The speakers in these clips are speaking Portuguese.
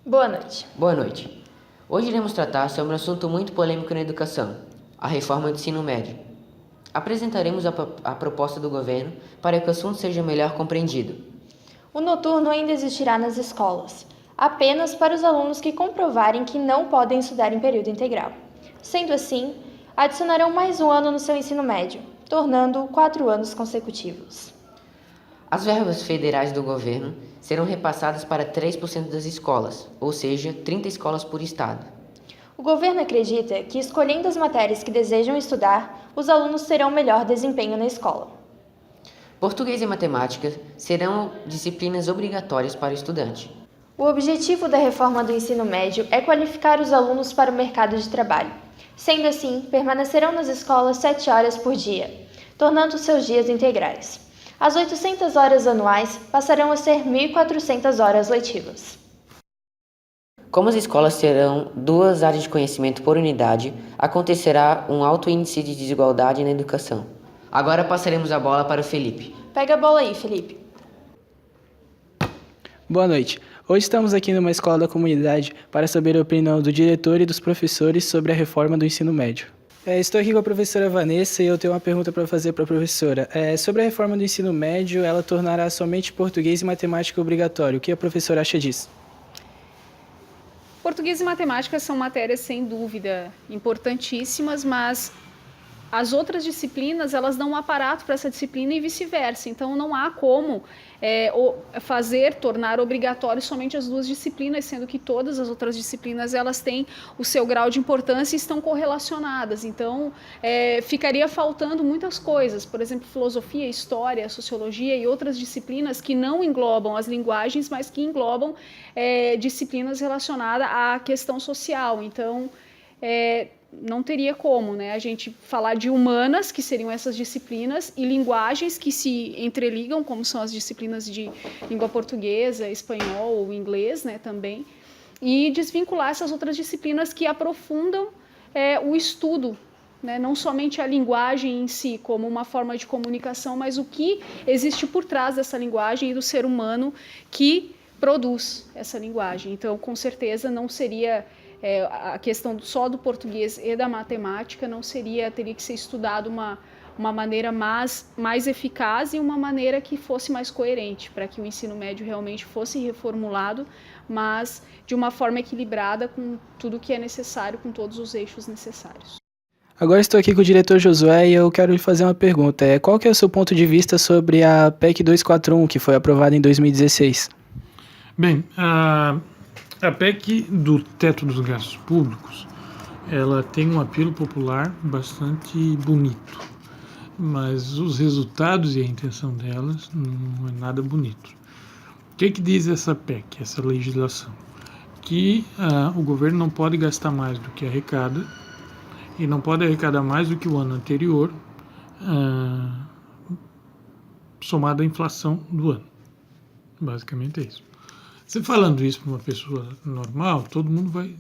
Boa noite. Boa noite. Hoje iremos tratar sobre um assunto muito polêmico na educação, a reforma do ensino médio. Apresentaremos a proposta do governo para que o assunto seja melhor compreendido. O noturno ainda existirá nas escolas, apenas para os alunos que comprovarem que não podem estudar em período integral. Sendo assim, adicionarão mais um ano no seu ensino médio, tornando-o 4 anos consecutivos. As verbas federais do governo serão repassadas para 3% das escolas, ou seja, 30 escolas por estado. O governo acredita que, escolhendo as matérias que desejam estudar, os alunos terão melhor desempenho na escola. Português e matemática serão disciplinas obrigatórias para o estudante. O objetivo da reforma do ensino médio é qualificar os alunos para o mercado de trabalho. Sendo assim, permanecerão nas escolas 7 horas por dia, tornando seus dias integrais. As 800 horas anuais passarão a ser 1.400 horas letivas. Como as escolas terão 2 áreas de conhecimento por unidade, acontecerá um alto índice de desigualdade na educação. Agora passaremos a bola para o Felipe. Pega a bola aí, Felipe. Boa noite. Hoje estamos aqui numa escola da comunidade para saber a opinião do diretor e dos professores sobre a reforma do ensino médio. Estou aqui com a professora Vanessa e eu tenho uma pergunta para fazer para a professora. Sobre a reforma do ensino médio, ela tornará somente português e matemática obrigatório. O que a professora acha disso? Português e matemática são matérias, sem dúvida, importantíssimas, mas as outras disciplinas, elas dão um aparato para essa disciplina e vice-versa. Então, não há como tornar obrigatório somente as 2 disciplinas, sendo que todas as outras disciplinas, elas têm o seu grau de importância e estão correlacionadas. Então, ficaria faltando muitas coisas. Por exemplo, filosofia, história, sociologia e outras disciplinas que não englobam as linguagens, mas que englobam disciplinas relacionadas à questão social. Então, não teria como, né, a gente falar de humanas, que seriam essas disciplinas, e linguagens que se entreligam, como são as disciplinas de língua portuguesa, espanhol ou inglês, né, também, e desvincular essas outras disciplinas que aprofundam o estudo, né, não somente a linguagem em si, como uma forma de comunicação, mas o que existe por trás dessa linguagem e do ser humano que produz essa linguagem. Então, com certeza, não seria... a questão só do português e da matemática teria que ser estudado uma maneira mais eficaz e uma maneira que fosse mais coerente, para que o ensino médio realmente fosse reformulado, mas de uma forma equilibrada com tudo que é necessário, com todos os eixos necessários. Agora estou aqui com o diretor Josué e eu quero lhe fazer uma pergunta. Qual que é o seu ponto de vista sobre a PEC 241, que foi aprovada em 2016? Bem, a PEC do teto dos gastos públicos, ela tem um apelo popular bastante bonito, mas os resultados e a intenção delas não é nada bonito. O que diz essa PEC, essa legislação? Que o governo não pode gastar mais do que arrecada e não pode arrecadar mais do que o ano anterior, somado à inflação do ano. Basicamente é isso. Você falando isso para uma pessoa normal, todo mundo vai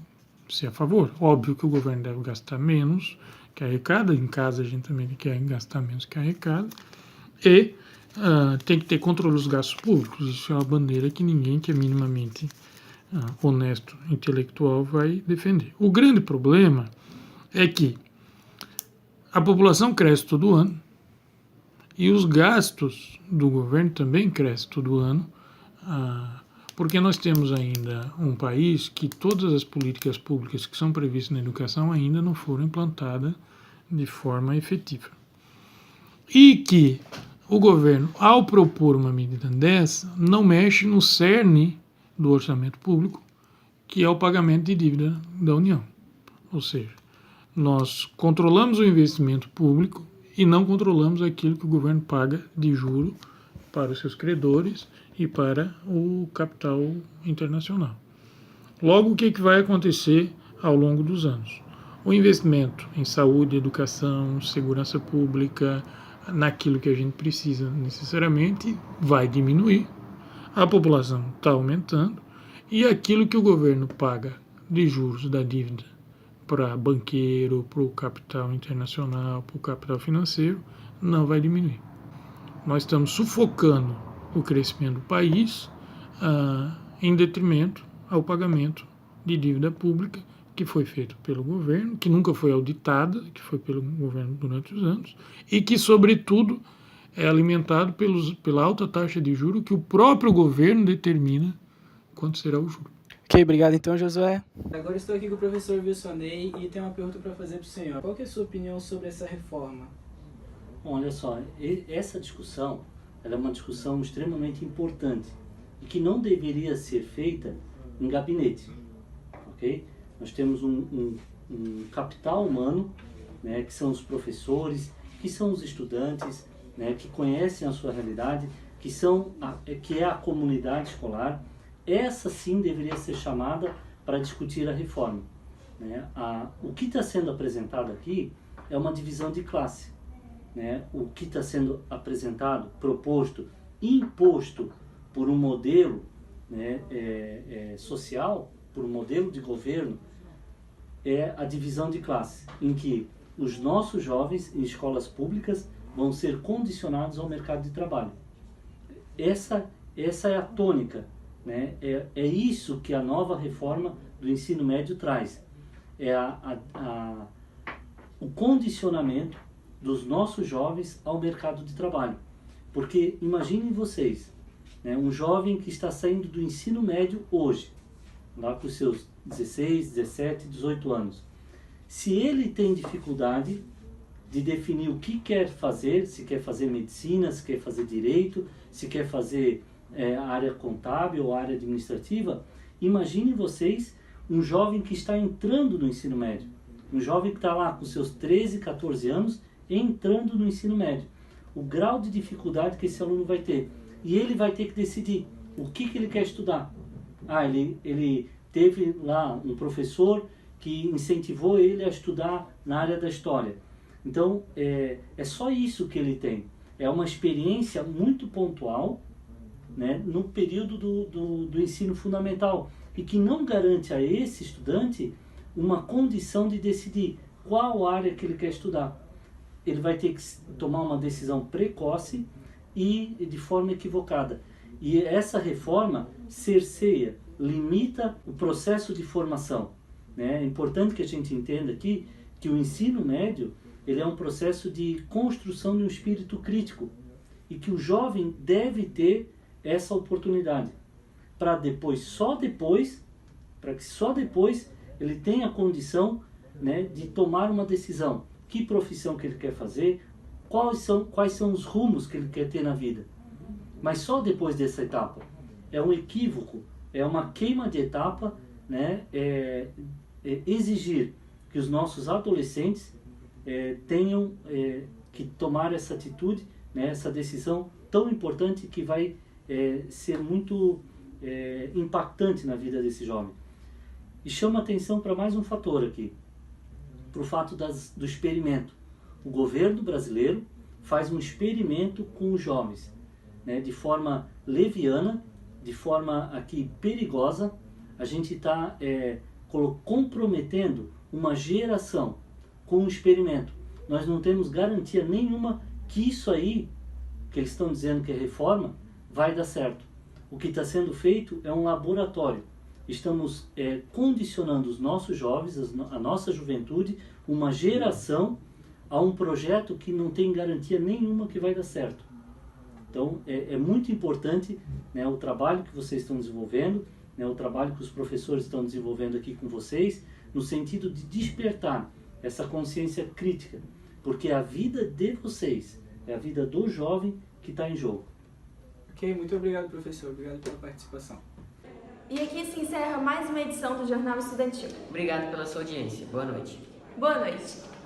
ser a favor. Óbvio que o governo deve gastar menos que arrecada, em casa a gente também quer gastar menos que arrecada, e tem que ter controle dos gastos públicos. Isso é uma bandeira que ninguém que é minimamente honesto, intelectual, vai defender. O grande problema é que a população cresce todo ano e os gastos do governo também crescem todo ano, porque nós temos ainda um país que todas as políticas públicas que são previstas na educação ainda não foram implantadas de forma efetiva. E que o governo, ao propor uma medida dessa, não mexe no cerne do orçamento público, que é o pagamento de dívida da União. Ou seja, nós controlamos o investimento público e não controlamos aquilo que o governo paga de juro para os seus credores e para o capital internacional. Logo, o que vai acontecer ao longo dos anos? O investimento em saúde, educação, segurança pública, naquilo que a gente precisa necessariamente, vai diminuir, a população está aumentando e aquilo que o governo paga de juros da dívida para banqueiro, para o capital internacional, para o capital financeiro, não vai diminuir. Nós estamos sufocando o crescimento do país em detrimento ao pagamento de dívida pública que foi feito pelo governo, que nunca foi auditada, que foi pelo governo durante os anos, e que, sobretudo, é alimentado pela alta taxa de juros que o próprio governo determina quanto será o juro. Ok, obrigado então, Josué. Agora estou aqui com o professor Wilsonei e tenho uma pergunta para fazer para o senhor. Qual que é a sua opinião sobre essa reforma? Bom, olha só, essa discussão ela é uma discussão extremamente importante e que não deveria ser feita em gabinete, ok? Nós temos um capital humano, né, que são os professores, que são os estudantes, né, que conhecem a sua realidade, que é a comunidade escolar. Essa sim deveria ser chamada para discutir a reforma, né? O que está sendo apresentado aqui é uma divisão de classe, né? O que está sendo apresentado, proposto, imposto por um modelo, né, social, por um modelo de governo, é a divisão de classe, em que os nossos jovens em escolas públicas vão ser condicionados ao mercado de trabalho. Essa é a tônica, né? É isso que a nova reforma do ensino médio traz. É o condicionamento dos nossos jovens ao mercado de trabalho. Porque imaginem vocês, né, um jovem que está saindo do ensino médio hoje, lá com os seus 16, 17, 18 anos. Se ele tem dificuldade de definir o que quer fazer, se quer fazer medicina, se quer fazer direito, se quer fazer a área contábil ou área administrativa, imaginem vocês um jovem que está entrando no ensino médio. Um jovem que está lá com seus 13, 14 anos, entrando no ensino médio. O grau de dificuldade que esse aluno vai ter. E ele vai ter que decidir o que ele quer estudar. Ele teve lá um professor que incentivou ele a estudar na área da história. Então, é só isso que ele tem. É uma experiência muito pontual, né, no período do ensino fundamental, e que não garante a esse estudante uma condição de decidir qual área que ele quer estudar. Ele vai ter que tomar uma decisão precoce e de forma equivocada. E essa reforma cerceia, limita o processo de formação, né? É importante que a gente entenda aqui que o ensino médio ele é um processo de construção de um espírito crítico e que o jovem deve ter essa oportunidade para que só depois ele tenha a condição, né, de tomar uma decisão. Que profissão que ele quer fazer, quais são os rumos que ele quer ter na vida. Mas só depois dessa etapa. É um equívoco, é uma queima de etapa, né, exigir que os nossos adolescentes tenham que tomar essa atitude, né, essa decisão tão importante que vai ser muito impactante na vida desse jovem. E chama atenção para mais um fator aqui, para o fato do experimento. O governo brasileiro faz um experimento com os jovens, né, de forma leviana, de forma aqui perigosa. A gente está comprometendo uma geração com um experimento. Nós não temos garantia nenhuma que isso aí, que eles estão dizendo que é reforma, vai dar certo. O que está sendo feito é um laboratório. Estamos condicionando os nossos jovens, a nossa juventude, uma geração a um projeto que não tem garantia nenhuma que vai dar certo. Então, é muito importante, né, o trabalho que vocês estão desenvolvendo, né, o trabalho que os professores estão desenvolvendo aqui com vocês, no sentido de despertar essa consciência crítica, porque a vida de vocês é a vida do jovem que está em jogo. Ok, muito obrigado, professor. Obrigado pela participação. E aqui se encerra mais uma edição do Jornal Estudantil. Obrigado pela sua audiência. Boa noite. Boa noite.